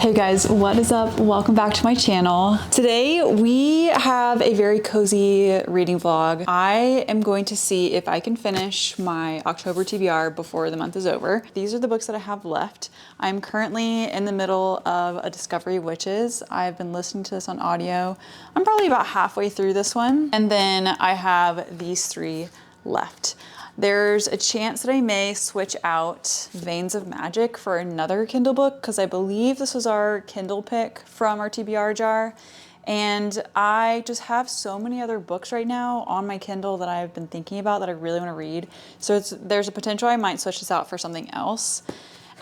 Hey guys, what is up? Welcome back to my channel. Today we have a very cozy reading vlog. I am going to see if I can finish my October TBR before the month is over. These are the books that I have left. I'm currently in the middle of A Discovery of Witches. I've been listening to this on audio. I'm probably about halfway through this one. And then I have these three left. There's a chance that I may switch out Veins of Magic for another Kindle book because I believe this was our Kindle pick from our TBR jar. And I just have so many other books right now on my Kindle that I've been thinking about that I really want to read. So there's a potential I might switch this out for something else.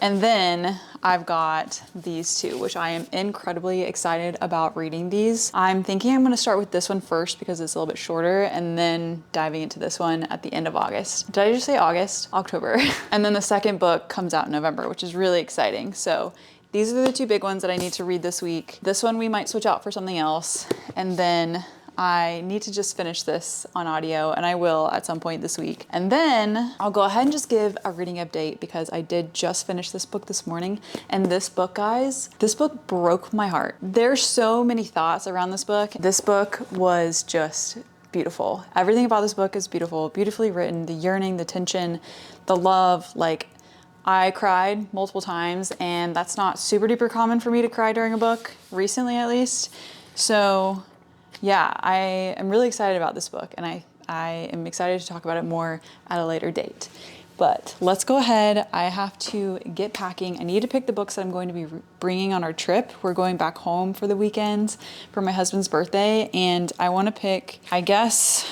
And then I've got these two, which I am incredibly excited about reading these. I'm thinking I'm gonna start with this one first because it's a little bit shorter and then diving into this one at the end of August. Did I just say August? October. And then the second book comes out in November, which is really exciting. So these are the two big ones that I need to read this week. This one we might switch out for something else. And then I need to just finish this on audio, and I will at some point this week. And then I'll go ahead and just give a reading update because I did just finish this book this morning. And this book, guys, this book broke my heart. There's so many thoughts around this book. This book was just beautiful. Everything about this book is beautiful, beautifully written, the yearning, the tension, the love. Like, I cried multiple times, and that's not super duper common for me to cry during a book, recently at least. So yeah, I am really excited about this book, and I am excited to talk about it more at a later date. But let's go ahead. I have to get packing. I need to pick the books that I'm going to be bringing on our trip. We're going back home for the weekend for my husband's birthday, and I want to pick, I guess,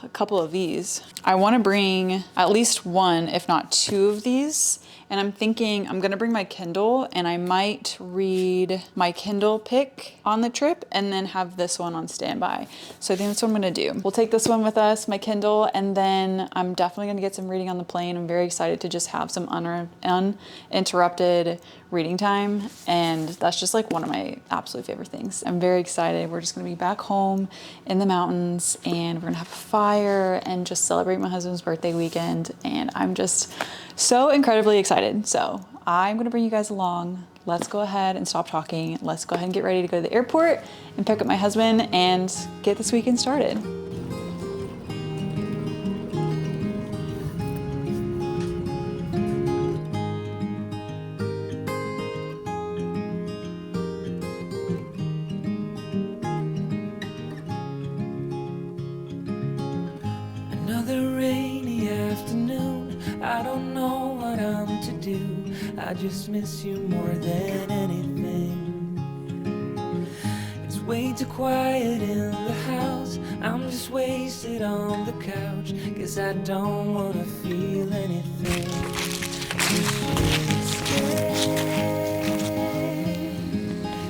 a couple of these. I want to bring at least one, if not two of these. And I'm thinking I'm gonna bring my Kindle, and I might read my Kindle pick on the trip and then have this one on standby. So I think that's what I'm gonna do. We'll take this one with us, my Kindle, and then I'm definitely gonna get some reading on the plane. I'm very excited to just have some uninterrupted reading time. And that's just like one of my absolute favorite things. I'm very excited. We're just gonna be back home in the mountains, and we're gonna have a fire and just celebrate my husband's birthday weekend. And I'm just so incredibly excited. So I'm gonna bring you guys along. Let's go ahead and stop talking. Let's go ahead and get ready to go to the airport and pick up my husband and get this weekend started. Another rainy afternoon, I don't know what I'm to do. I just miss you more than anything. It's way too quiet in the house. I'm just wasted on the couch, 'cause I don't wanna feel anything. You should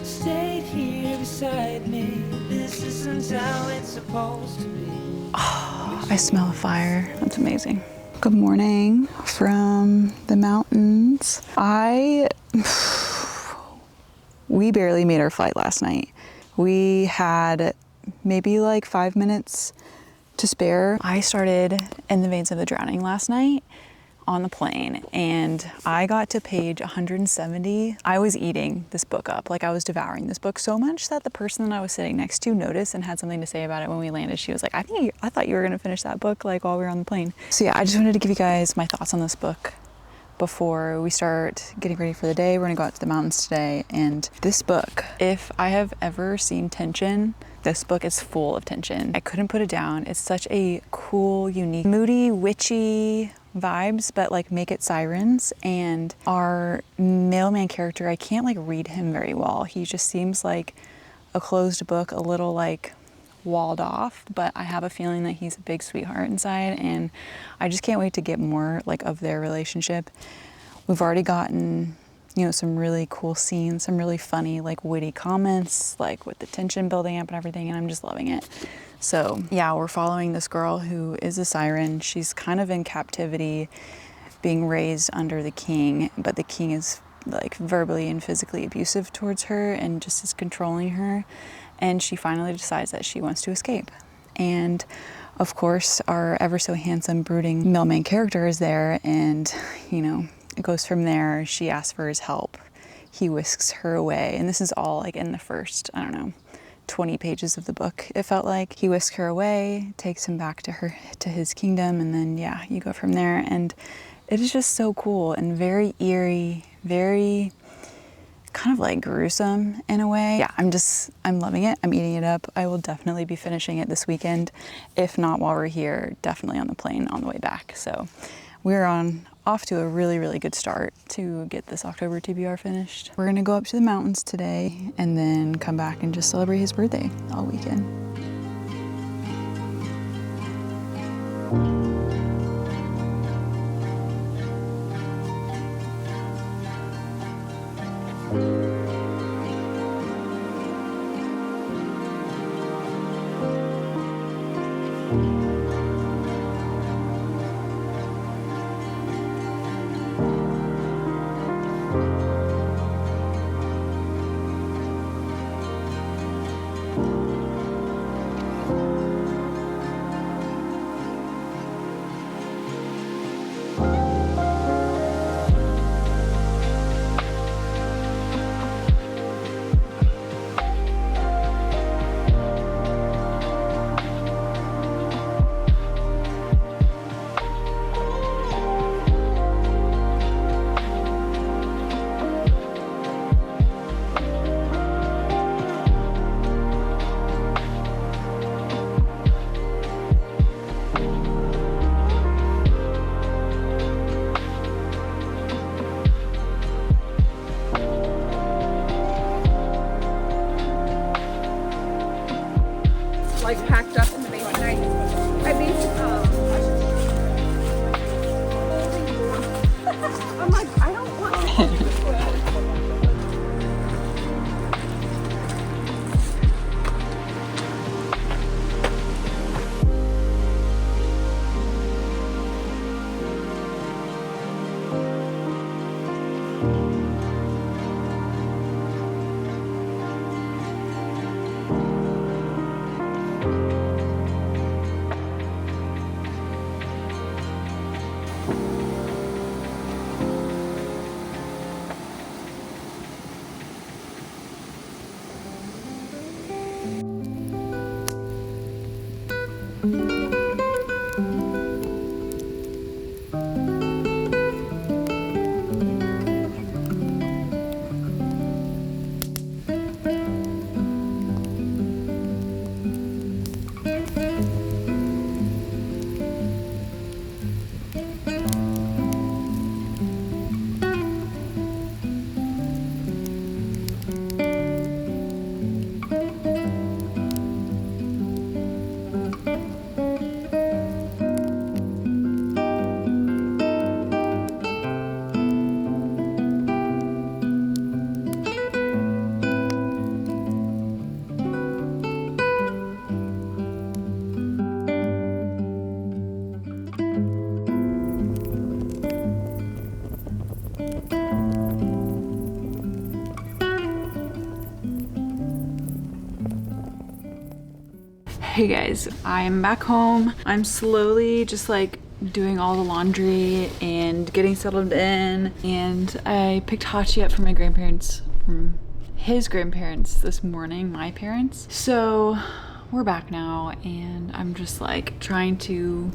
stay here beside me. This isn't how it's supposed to be. I smell a fire. That's amazing. Good morning from the mountains. We barely made our flight last night. We had maybe like 5 minutes to spare. I started In the Veins of the Drowning last night on the plane, and I got to page 170. I was eating this book up. Like, I was devouring this book so much that the person that I was sitting next to noticed and had something to say about it when we landed. She was like, I thought you were gonna finish that book like while we were on the plane. So yeah, I just wanted to give you guys my thoughts on this book before we start getting ready for the day. We're gonna go out to the mountains today, and this book, if I have ever seen tension, this book is full of tension. I couldn't put it down. It's such a cool, unique, moody, witchy vibes, but like make it sirens. And our mailman character, I can't like read him very well. He just seems like a closed book, a little like walled off, but I have a feeling that he's a big sweetheart inside, and I just can't wait to get more like of their relationship. We've already gotten, you know, some really cool scenes, some really funny, like witty comments, like with the tension building up and everything, and I'm just loving it. So yeah, we're following this girl who is a siren. She's kind of in captivity, being raised under the king, but the king is like verbally and physically abusive towards her and just is controlling her. And she finally decides that she wants to escape. And of course, our ever so handsome, brooding mailman character is there, and you know, it goes from there. She asks for his help. he whisks her away. And this is all like in the first, I don't know, 20 pages of the book, it felt like. He whisks her away, takes him back to his kingdom, and then yeah, you go from there. And it is just so cool and very eerie, very kind of like gruesome in a way. Yeah, I'm loving it. I'm eating it up. I will definitely be finishing it this weekend. If not while we're here, definitely on the plane on the way back. So we're off to a really, really good start to get this October TBR finished. We're gonna go up to the mountains today and then come back and just celebrate his birthday all weekend. Like packed up in the basement. I basically, I'm like, I don't want to. Hey guys, I'm back home. I'm slowly just like doing all the laundry and getting settled in, and I picked Hachi up from his grandparents this morning, my parents. So we're back now and I'm just like trying to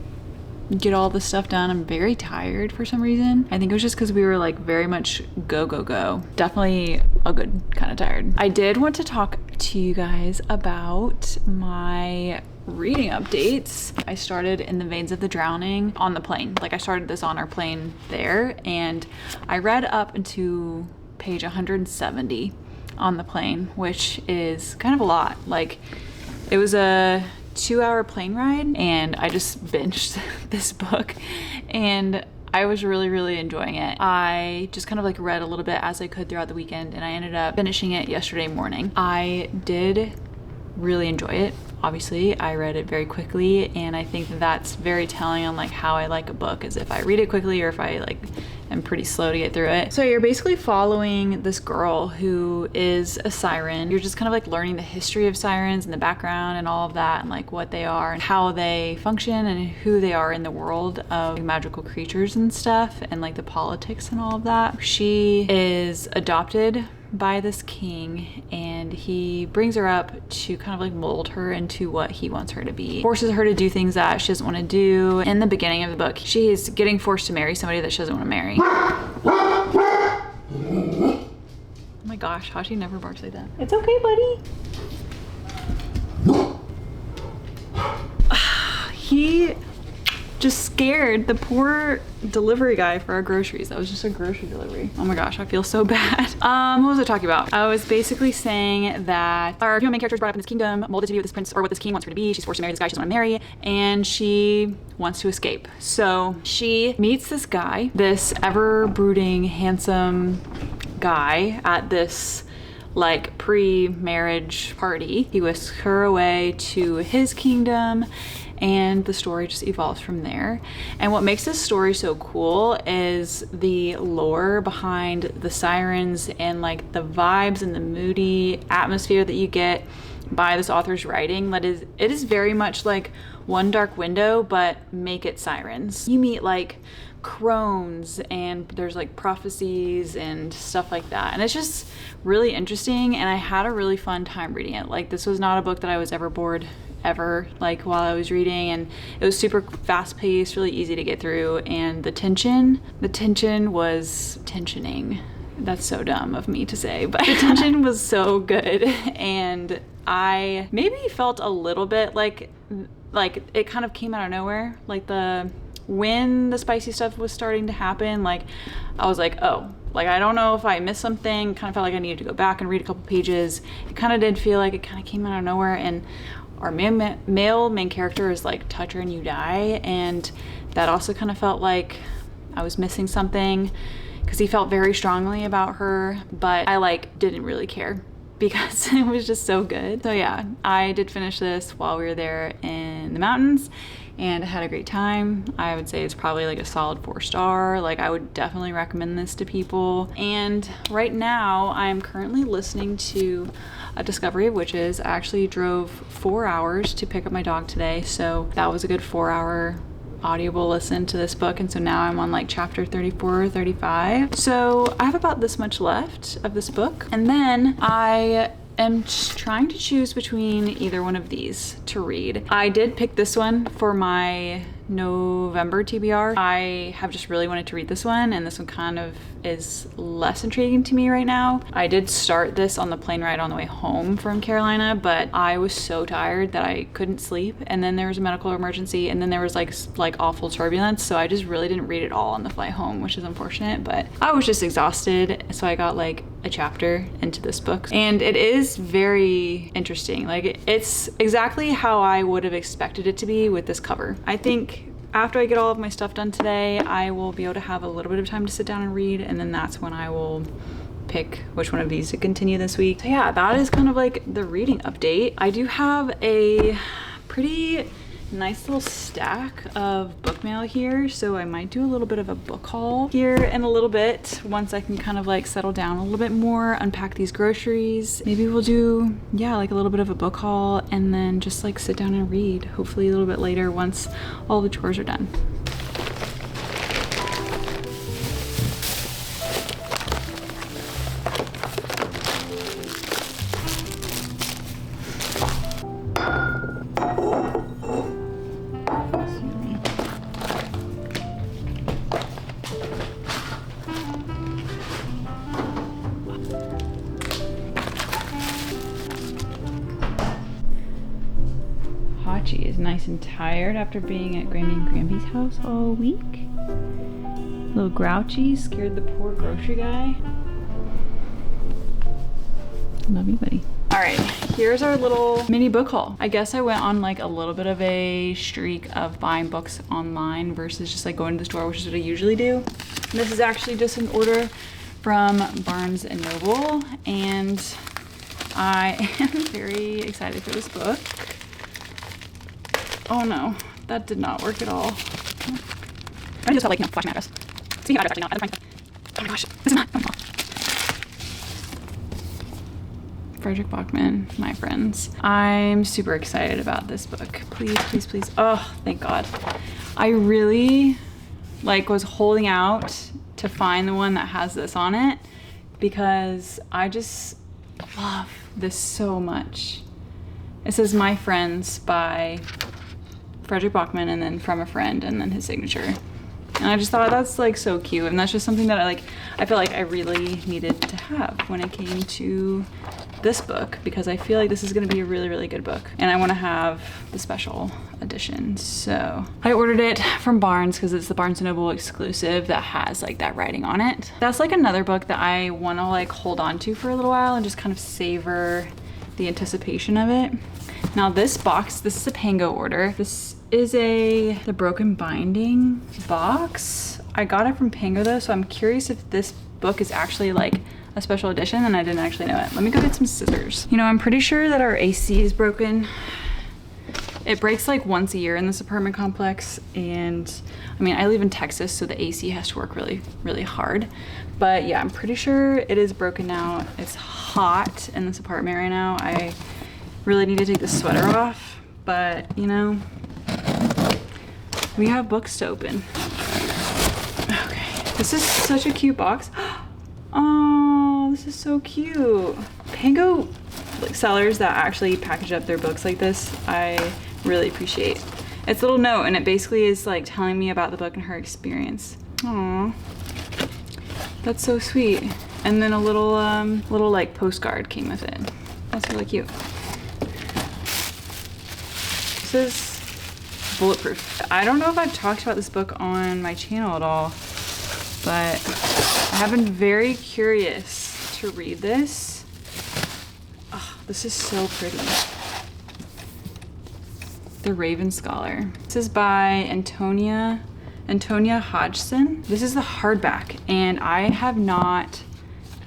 get all this stuff done. I'm very tired for some reason. I think it was just because we were like very much go, go, go. Definitely a good kind of tired. I did want to talk to you guys about my reading updates. I started In the Veins of the Drowning on the plane. Like I started this on our plane there, and I read up into page 170 on the plane, which is kind of a lot. Like it was a 2-hour plane ride and I just binged this book and I was really, really enjoying it. I just kind of like read a little bit as I could throughout the weekend and I ended up finishing it yesterday morning. I did really enjoy it. obviously I read it very quickly, and I think that's very telling on like how I like a book, is if I read it quickly or if I like am pretty slow to get through it. So you're basically following this girl who is a siren. You're just kind of like learning the history of sirens and the background and all of that, and like what they are and how they function and who they are in the world of magical creatures and stuff, and like the politics and all of that. She is adopted by this king, and he brings her up to kind of like mold her into what he wants her to be. Forces her to do things that she doesn't want to do. In the beginning of the book, she is getting forced to marry somebody that she doesn't want to marry. Oh my gosh, Hachi never barks like that. It's okay, buddy. He just scared the poor delivery guy for our groceries. That was just a grocery delivery. Oh my gosh, I feel so bad. What was I talking about? I was basically saying that our female main character is brought up in this kingdom, molded to be what this prince or what this king wants her to be. She's forced to marry this guy she doesn't want to marry, and she wants to escape. So she meets this guy, this ever-brooding, handsome guy at this like pre-marriage party. He whisks her away to his kingdom, and the story just evolves from there. And what makes this story so cool is the lore behind the sirens and like the vibes and the moody atmosphere that you get by this author's writing. It is very much like One Dark Window, but make it sirens. You meet like crones, and there's like prophecies and stuff like that, and it's just really interesting, and I had a really fun time reading it. Like, this was not a book that I was ever bored ever like while I was reading, and it was super fast paced, really easy to get through, and the tension was tensioning. That's so dumb of me to say, but the tension was so good, and I maybe felt a little bit like it kind of came out of nowhere. Like when the spicy stuff was starting to happen, like I was like, oh, like I don't know if I missed something. Kind of felt like I needed to go back and read a couple pages. It kind of did feel like it kind of came out of nowhere, and our male main character is like touch her and you die, and that also kind of felt like I was missing something because he felt very strongly about her, but I like didn't really care because it was just so good. So yeah, I did finish this while we were there in the mountains, and I had a great time. I would say it's probably like a solid 4-star. Like, I would definitely recommend this to people. And right now I'm currently listening to A Discovery of Witches. I actually drove 4 hours to pick up my dog today, so that was a good 4-hour audible listen to this book, and so now I'm on like chapter 34 or 35. So I have about this much left of this book, and then I am trying to choose between either one of these to read. I did pick this one for my November TBR. I have just really wanted to read this one, and this one kind of is less intriguing to me right now. I did start this on the plane ride on the way home from Carolina, but I was so tired that I couldn't sleep, and then there was a medical emergency, and then there was like awful turbulence, so I just really didn't read it all on the flight home, which is unfortunate, but I was just exhausted, so I got like a chapter into this book, and it is very interesting. Like, it's exactly how I would have expected it to be with this cover. I think after I get all of my stuff done today, I will be able to have a little bit of time to sit down and read, and then that's when I will pick which one of these to continue this week. So yeah, that is kind of like the reading update. I do have a pretty nice little stack of book mail here, so I might do a little bit of a book haul here in a little bit once I can kind of like settle down a little bit more, unpack these groceries. Maybe we'll do, yeah, like a little bit of a book haul, and then just like sit down and read, hopefully a little bit later once all the chores are done. Hachi is nice and tired after being at Grammy and Grampy's house all week. A little grouchy, scared the poor grocery guy. Love you, buddy. All right, here's our little mini book haul. I guess I went on like a little bit of a streak of buying books online versus just like going to the store, which is what I usually do. And this is actually just an order from Barnes & Noble, and I am very excited for this book. Oh no, that did not work at all. I just felt like, flashing address. Speaking of address, actually, no, oh my gosh, this is not. Frederick Bachman, my friends. I'm super excited about this book. Please, please, please. Oh, thank God. I really was holding out to find the one that has this on it because I just love this so much. It says My Friends by Frederick Bachman and then From a Friend and then his signature. And I just thought that's so cute, and that's just something that I feel like I really needed to have when it came to this book, because I feel like this is gonna be a really, really good book. And I wanna have the special edition. So I ordered it from Barnes because it's the Barnes & Noble exclusive that has that writing on it. That's another book that I wanna hold on to for a little while and just kind of savor the anticipation of it. Now this box, this is a Pango order. This is the Broken Binding box. I got it from Pango though, so I'm curious if this book is actually a special edition and I didn't actually know it. Let me go get some scissors. You know, I'm pretty sure that our AC is broken. It breaks once a year in this apartment complex, and I mean, I live in Texas, so the AC has to work really, really hard. But yeah, I'm pretty sure it is broken now. It's hot in this apartment right now. I really need to take the sweater off, but you know, we have books to open. Okay, this is such a cute box. Oh, this is so cute. Pango sellers that actually package up their books like this, I really appreciate. It's a little note, and it basically is telling me about the book and her experience. Aww, that's so sweet. And then a little postcard came with it. That's really cute. This is bulletproof. I don't know if I've talked about this book on my channel at all, but I have been very curious to read this. Oh, this is so pretty. The Raven Scholar. This is by Antonia Hodgson. This is the hardback, and I have not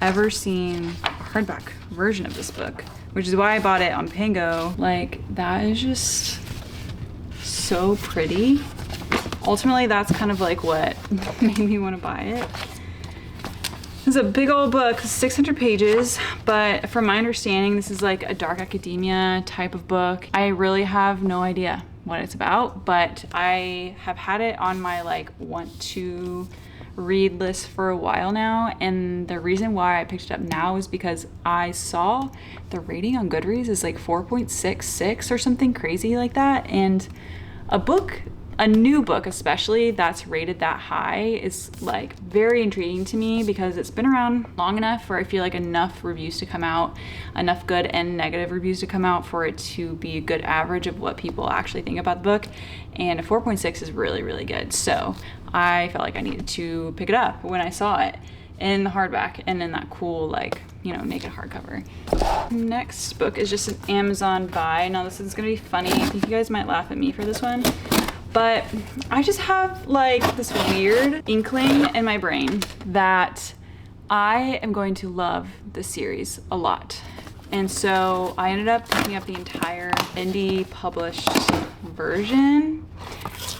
ever seen a hardback version of this book, which is why I bought it on Pango. That is just so pretty. Ultimately, that's kind of what made me want to buy it. It's a big old book, 600 pages, but from my understanding, this is a dark academia type of book. I really have no idea what it's about, but I have had it on my want to read list for a while now, and the reason why I picked it up now is because I saw the rating on Goodreads is 4.66 or something crazy like that, and a new book especially that's rated that high is very intriguing to me, because it's been around long enough where I feel enough reviews to come out, enough good and negative reviews to come out for it to be a good average of what people actually think about the book, and a 4.6 is really, really good. So I felt like I needed to pick it up when I saw it in the hardback and in that cool naked hardcover. Next book is just an Amazon buy. Now this is gonna be funny. I think you guys might laugh at me for this one, but I just have this weird inkling in my brain that I am going to love this series a lot. And so I ended up picking up the entire indie published version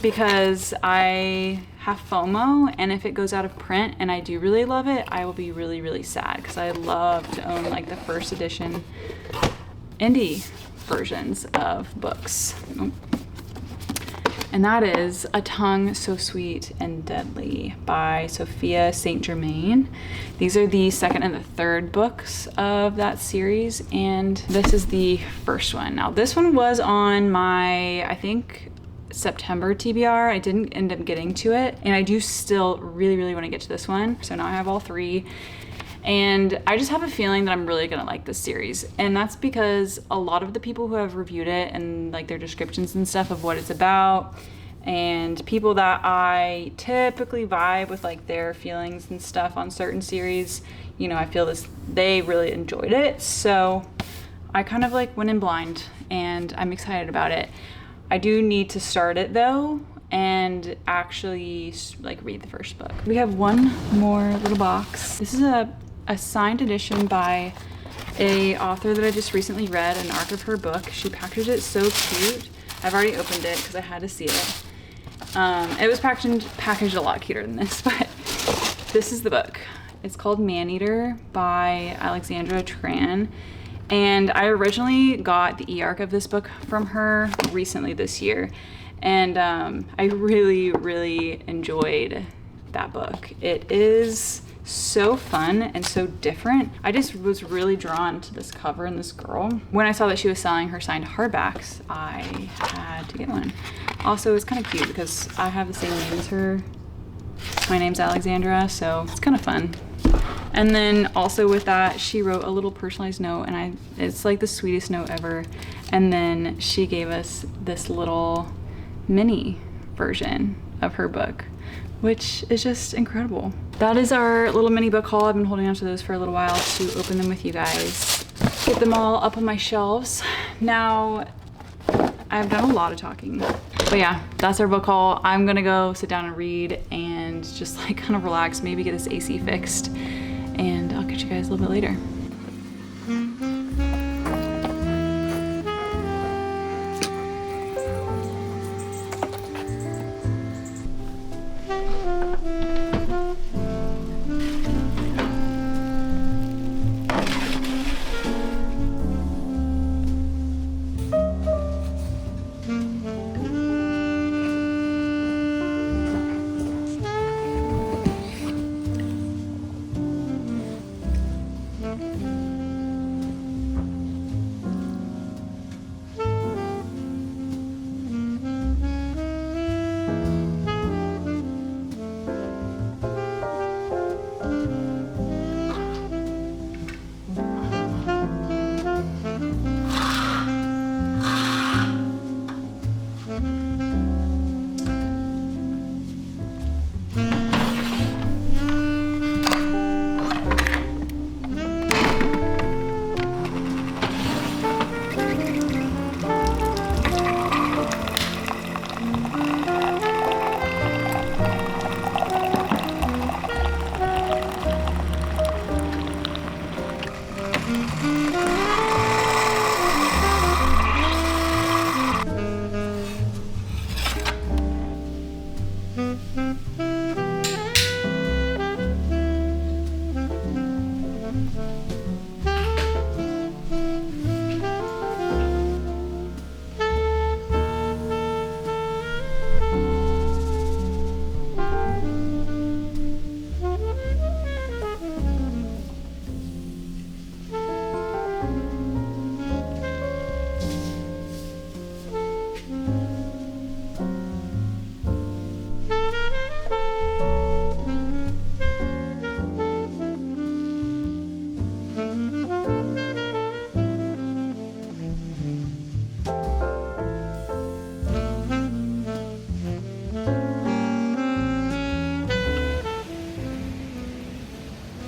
because I have FOMO, and if it goes out of print and I do really love it, I will be really, really sad, because I love to own the first edition indie versions of books. And that is A Tongue So Sweet and Deadly by Sophia St. Germain. These are the second and the third books of that series, and this is the first one. Now this one was on my, I think, September TBR. I didn't end up getting to it, and I do still really, really want to get to this one. So now I have all three, and I just have a feeling that I'm really gonna like this series, and that's because a lot of the people who have reviewed it and their descriptions and stuff of what it's about, and people that I typically vibe with their feelings and stuff on certain series, I feel they really enjoyed it. So I kind of went in blind, and I'm excited about it. I do need to start it though and actually read the first book. We have one more little box. This is a signed edition by a author that I just recently read an arc of her book. She packaged it so cute. I've already opened it because I had to see it. It was packaged a lot cuter than this, but this is the book. It's called Maneater by Alexandra Tran. And I originally got the e-arc of this book from her recently this year. And I really, really enjoyed that book. It is so fun and so different. I just was really drawn to this cover and this girl. When I saw that she was selling her signed hardbacks, I had to get one. Also, it's kind of cute because I have the same name as her. My name's Alexandra, so it's kind of fun. And then also with that, she wrote a little personalized note, and it's like the sweetest note ever. And then she gave us this little mini version of her book, which is just incredible. That is our little mini book haul. I've been holding on to those for a little while to open them with you guys. Get them all up on my shelves. Now, I've done a lot of talking. But yeah, that's our book haul. I'm gonna go sit down and read and just like kind of relax, maybe get this AC fixed. And I'll catch you guys a little bit later.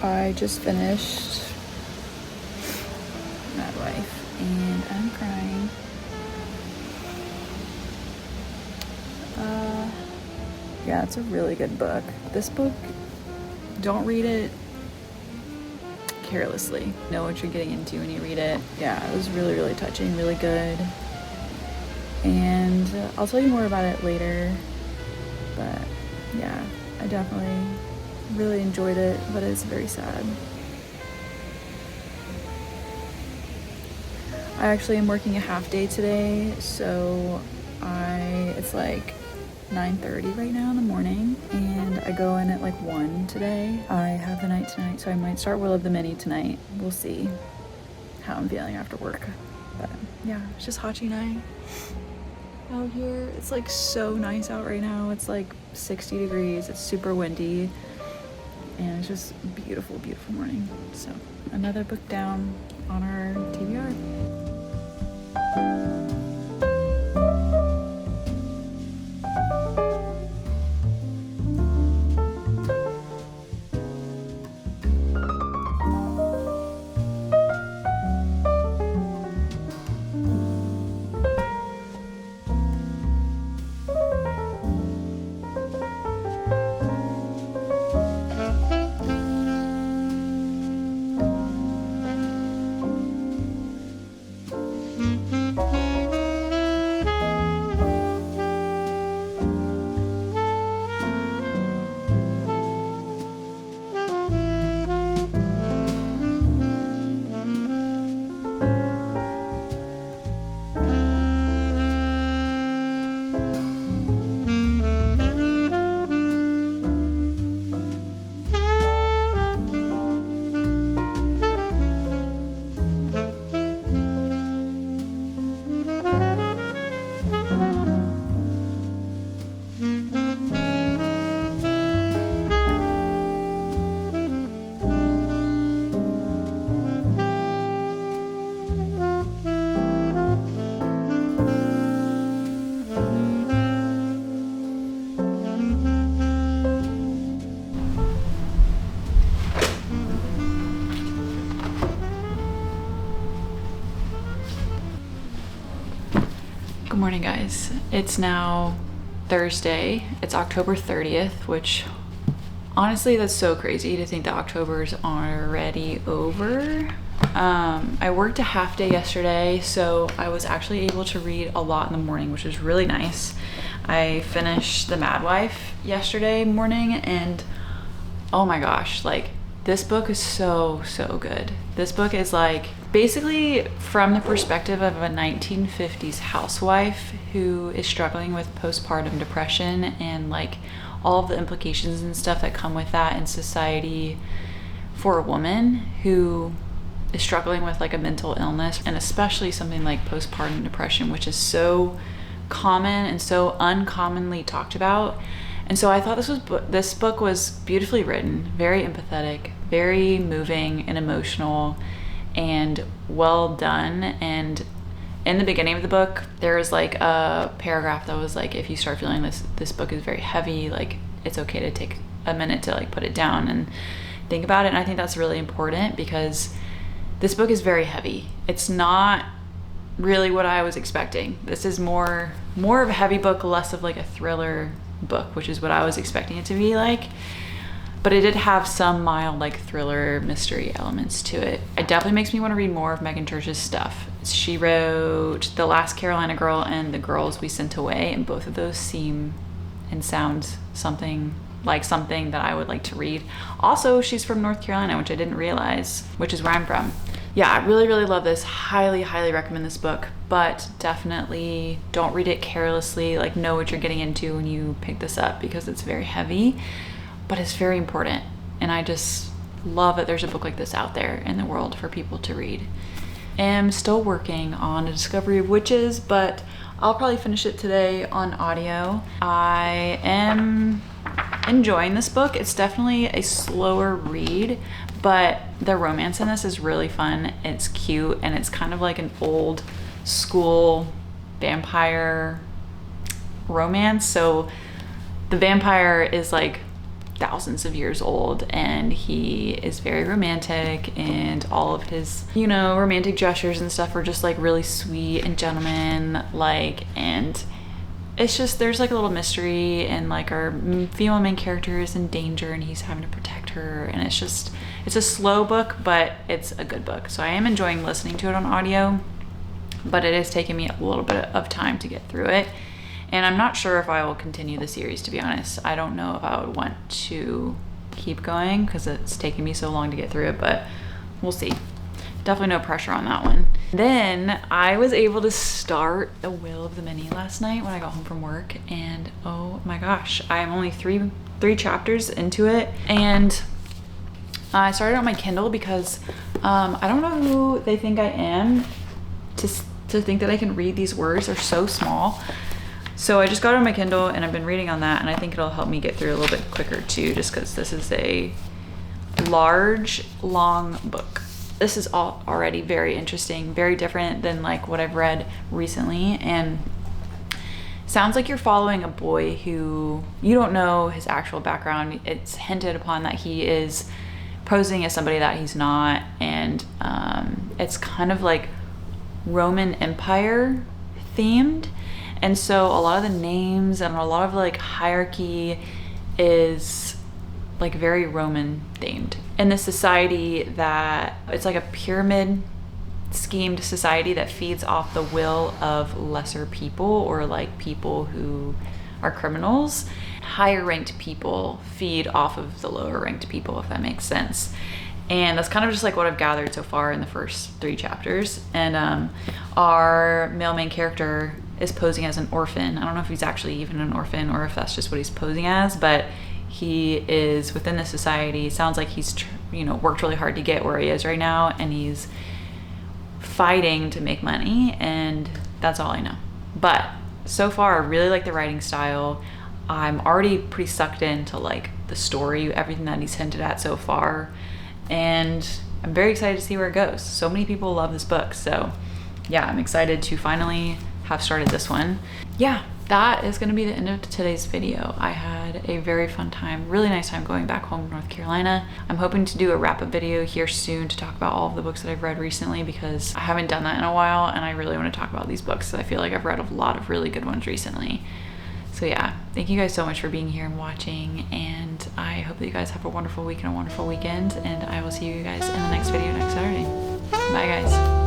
I just finished Mad Wife and I'm crying. Yeah, it's a really good book. This book, don't read it carelessly. Know what you're getting into when you read it. Yeah, it was really, really touching, really good. And I'll tell you more about it later. But yeah, I definitely really enjoyed it, but it's very sad. I actually am working a half day today, so it's like 9:30 right now in the morning, and I go in at like 1 today. I have the night tonight, so I might start Will of the Many tonight. We'll see how I'm feeling after work. But yeah, it's just Hachi and I out here. It's like so nice out right now. It's like 60 degrees. It's super windy. And it's just a beautiful, beautiful morning. So another book down on our TBR. morning, guys. It's now Thursday. It's October 30th, which honestly, that's so crazy to think that October's already over. I worked a half day yesterday, so I was actually able to read a lot in the morning, which was really nice. I finished The Mad Wife yesterday morning, and oh my gosh, like, this book is so good. This book is like basically from the perspective of a 1950s housewife who is struggling with postpartum depression and like all of the implications and stuff that come with that in society for a woman who is struggling with like a mental illness, and especially something like postpartum depression, which is so common and so uncommonly talked about. And so I thought this book was beautifully written, very empathetic, very moving and emotional, and well done. And in the beginning of the book, there was like a paragraph that was like, if you start feeling this book is very heavy, like it's okay to take a minute to like put it down and think about it. And I think that's really important because this book is very heavy. It's not really what I was expecting. This is more of a heavy book, less of like a thriller book, which is what I was expecting it to be like. But it did have some mild like thriller mystery elements to it. It definitely makes me want to read more of Megan Church's stuff. She wrote The Last Carolina Girl and The Girls We Sent Away, and both of those seem and sound something that I would like to read. Also, she's from North Carolina, which I didn't realize, which is where I'm from. Yeah, I really love this. Highly recommend this book, but definitely don't read it carelessly. Like, know what you're getting into when you pick this up, because it's very heavy, but it's very important. And I just love that there's a book like this out there in the world for people to read. I'm still working on A Discovery of Witches, but I'll probably finish it today on audio. I am enjoying this book. It's definitely a slower read, but the romance in this is really fun. It's cute, and it's kind of like an old school vampire romance. So the vampire is like thousands of years old, and he is very romantic, and all of his, you know, romantic gestures and stuff are just like really sweet and gentleman like, and it's just, there's like a little mystery, and like our female main character is in danger and he's having to protect her, and it's a slow book, but it's a good book. So I am enjoying listening to it on audio, but it is taking me a little bit of time to get through it. And I'm not sure if I will continue the series, to be honest. I don't know if I would want to keep going because it's taking me so long to get through it, but we'll see. Definitely no pressure on that one. Then I was able to start The Will of the Many last night when I got home from work, and oh my gosh, I'm only three chapters into it, and I started on my Kindle because I don't know who they think I am to think that I can read these words. They're so small. So I just got it on my Kindle, and I've been reading on that, and I think it'll help me get through a little bit quicker too, just because this is a large, long book. This is already very interesting, very different than like what I've read recently, and sounds like you're following a boy who you don't know his actual background. It's hinted upon that he is posing as somebody that he's not, and it's kind of like Roman Empire themed. And so a lot of the names and a lot of like hierarchy is like very Roman themed. In this society that it's like a pyramid schemed society that feeds off the will of lesser people, or like people who are criminals. Higher ranked people feed off of the lower ranked people, if that makes sense. And that's kind of just like what I've gathered so far in the first 3 chapters. And our male main character is posing as an orphan. I don't know if he's actually even an orphan or if that's just what he's posing as, but he is within the society. Sounds like he's worked really hard to get where he is right now, and he's fighting to make money, and that's all I know. But so far I really like the writing style. I'm already pretty sucked into like the story, everything that he's hinted at so far, and I'm very excited to see where it goes. So many people love this book, so yeah, I'm excited to finally have started this one. Yeah, that is gonna be the end of today's video. I had a very fun time, really nice time going back home to North Carolina. I'm hoping to do a wrap-up video here soon to talk about all of the books that I've read recently, because I haven't done that in a while and I really want to talk about these books. I feel like I've read a lot of really good ones recently. So yeah, thank you guys so much for being here and watching, and I hope that you guys have a wonderful week and a wonderful weekend, and I will see you guys in the next video next Saturday. Bye guys.